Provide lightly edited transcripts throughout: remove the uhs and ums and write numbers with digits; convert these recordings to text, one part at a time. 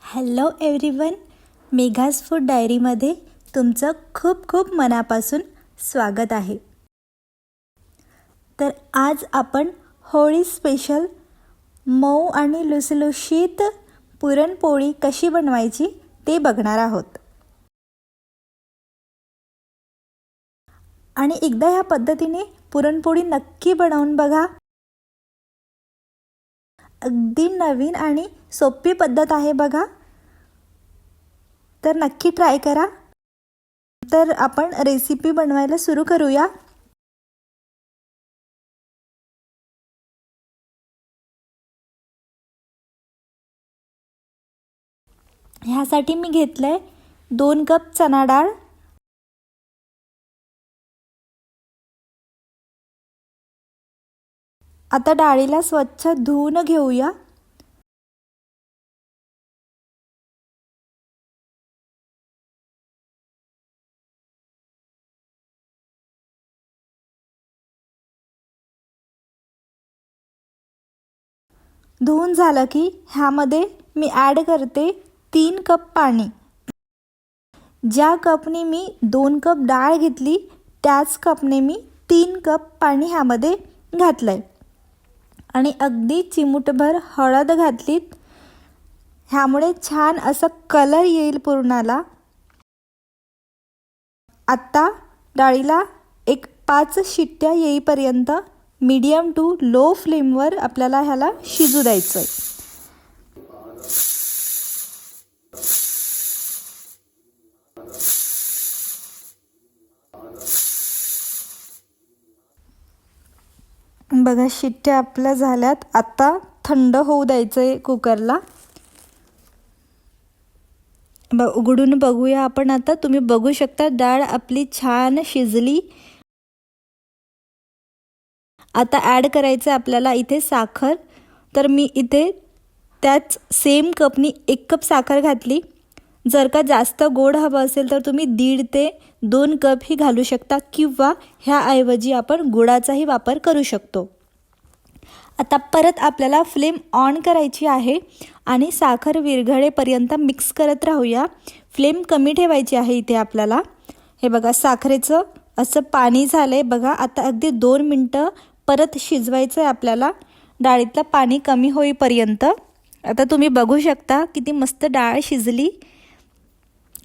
Hello everyone, मेघाज food डायरीमध्ये तुमचं खूप खूप मनापासून स्वागत आहे. तर आज आपण होळी स्पेशल मऊ आणि लुसलुशीत पुरणपोळी कशी बनवायची ते बघणार आहोत. आणि एकदा ह्या पद्धतीने पुरणपोळी नक्की बनवून बघा. अगदी नवीन आणि सोपी पद्धत आहे बघा. तर नक्की ट्राय करा. तर आपण रेसिपी बनवायला सुरू करूया. ह्यासाठी मी घेतलंय 2 कप चणा डाळ, आता डाळीला स्वच्छ धुवून घेऊया. धुवून झालं की ह्यामध्ये मी ॲड करते 3 कप पाणी. ज्या कपने मी 2 कप डाळ घेतली त्याच कपने मी 3 कप पाणी ह्यामध्ये घातलंय. आणि अगदी चिमूटभर हळद घातलीत. ह्यामुळे छान असं कलर येईल पुरणाला. आता डाळीला एक 5 शिट्ट्या येईपर्यंत मीडियम टू लो फ्लेमवर आपल्याला ह्याला शिजू द्यायचं आहे. बघा, शिट्ट्या आपल्या झाल्यात. आता थंड होऊ द्यायचं आहे कुकरला. उघडून बघूया आपण. आता तुम्ही बघू शकता डाळ आपली छान शिजली. आता ॲड करायचं आपल्याला इथे साखर. तर मी इथे त्याच सेम कपनी 1 कप साखर घातली. जर का जास्त गोड हवं असेल तर तुम्ही 1.5 ते 2 कप ही घालू शकता, किंवा ह्याऐवजी आपण गुळाचाही वापर करू शकतो. आता परत आपल्याला फ्लेम ऑन करायची आहे आणि साखर विरघळेपर्यंत मिक्स करत राहूया. फ्लेम कमी ठेवायची आहे इथे आपल्याला. हे बघा, साखरेचं असं पाणी झालं आहे बघा. आता अगदी 2 मिनटं परत शिजवायचं आहे आपल्याला, डाळीतलं पाणी कमी होईपर्यंत. आता तुम्ही बघू शकता किती मस्त डाळ शिजली.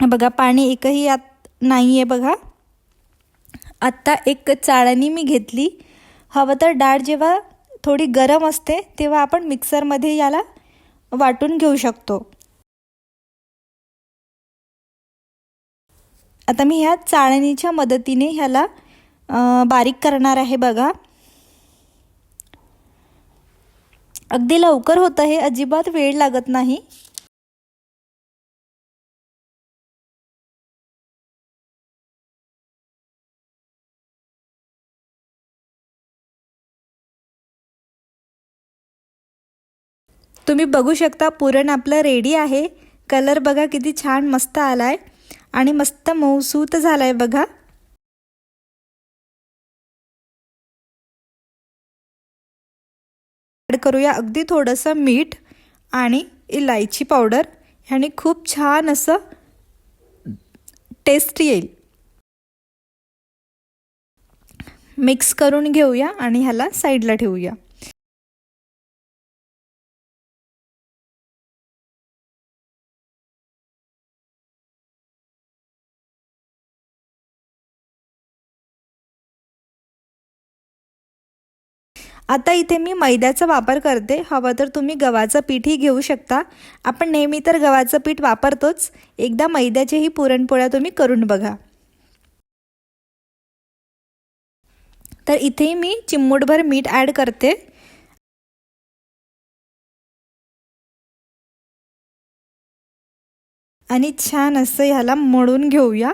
बघा, पाणी एकही यात नाही आहे बघा. आत्ता एक चाळणी मी घेतली. हवं तर डाळ जेव्हा थोडी गरम असते तेव्हा आपण मिक्सरमध्ये याला वाटून घेऊ शकतो. आता मी ह्या चाळणीच्या मदतीने ह्याला बारीक करणार आहे बघा. अगदी लवकर होतं हे, अजिबात वेळ लागत नाही. तुम्ही बघू शकता पुरण आपलं रेडी आहे. कलर बघा किती छान मस्त आलाय आणि मस्त मऊसूत झालाय बघा. ॲड करूया अगदी थोडंसं मीठ आणि इलायची पावडर. ह्याने खूप छान असं टेस्ट येईल. मिक्स करून घेऊया आणि ह्याला साईडला ठेवूया. आता इथे मी मैद्याचा वापर करते. हवं तर तुम्ही गव्हाचं पीठही घेऊ शकता. आपण नेहमी तर गव्हाचं पीठ वापरतोच. एकदा मैद्याचेही पुरणपोळ्या तुम्ही करून बघा. तर इथे मी चिमूटभर मीठ ॲड करते. आणि छान असं ह्याला मळून घेऊया.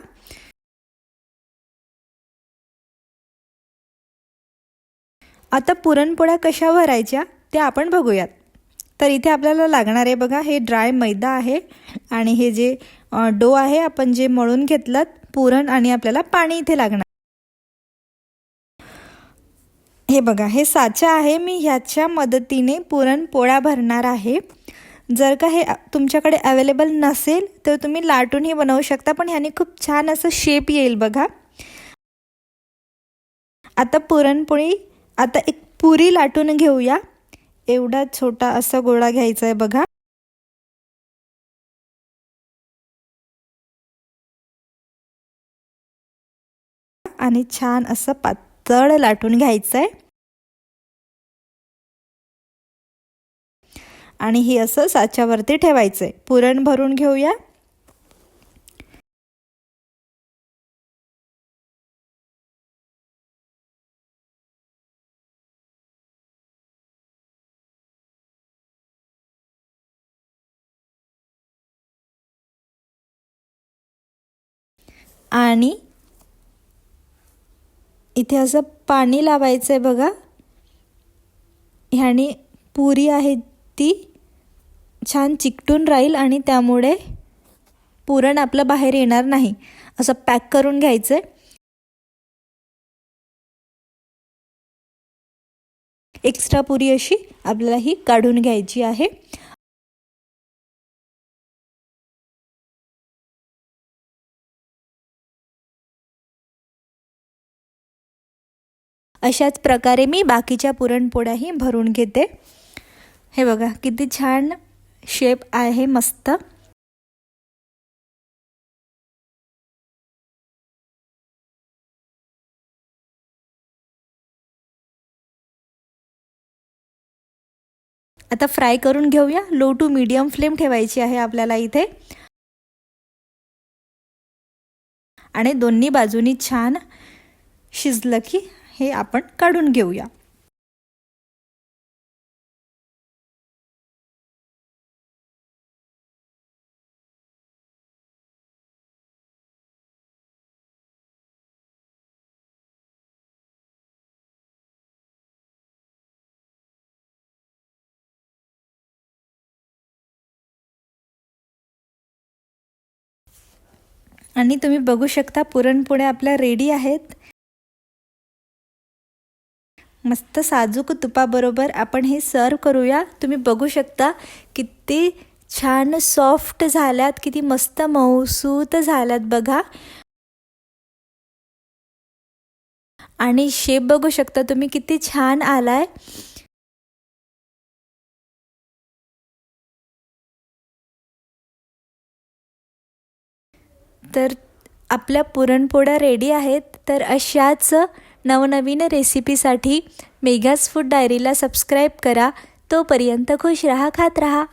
आता पुरणपोळ्या कशा भरायच्या ते आपण बघूयात. तर इथे आपल्याला लागणार आहे बघा, हे ड्राय मैदा आहे आणि हे जे डो आहे आपण जे मळून घेतलं पुरण, आणि आपल्याला पाणी इथे लागणार. हे बघा, हे साचा आहे. मी ह्याच्या मदतीने पुरणपोळ्या भरणार आहे. जर का हे तुमच्याकडे अवेलेबल नसेल तर तुम्ही लाटूनही बनवू शकता, पण ह्याने खूप छान असं शेप येईल बघा. आता पुरणपोळी, आता एक पुरी लाटून घेऊया. एवढा छोटा असा गोळा घ्यायचा आहे बघा. आणि छान असं पातळ लाटून घ्यायचं आहे. आणि हे असं साच्यावरती ठेवायचं आहे. पुरण भरून घेऊया. आणि इथे असं पाणी लावायचं आहे बघा. ह्याने पुरी आहे ती छान चिकटून राहील आणि त्यामुळे पुरण आपलं बाहेर येणार नाही. असं पॅक करून घ्यायचं आहे. एक्स्ट्रा पुरी अशी आपल्याला ही काढून घ्यायची आहे. अशाच प्रकारे मी बाकीच्या पुरणपोळ्याही भरून घेते. हे बघा किती छान शेप आहे, मस्त. आता फ्राय करून घेऊया. लो टू मीडियम फ्लेम ठेवायची आहे आपल्याला इथे. आणि दोन्ही बाजूनी छान शिजलं की हे आपण काढून घेऊया. आणि तुम्ही बघू शकता पुरणपोळ्या आपल्या रेडी आहेत. मस्त साजूक तुपाबरोबर आपण हे सर्व करूया. तुम्ही बघू शकता किती छान सॉफ्ट झाल्यात, किती मस्त मऊसूत झाल्यात बघा. आणि शेप बघू शकता तुम्ही किती छान आलाय. तर आपल्या पुरणपोळ्या रेडी आहेत. तर अशाच नवनवीन रेसिपीसाठी मेघाज फूड डायरीला सबस्क्राईब करा. तोपर्यंत खुश रहा, खात रहा.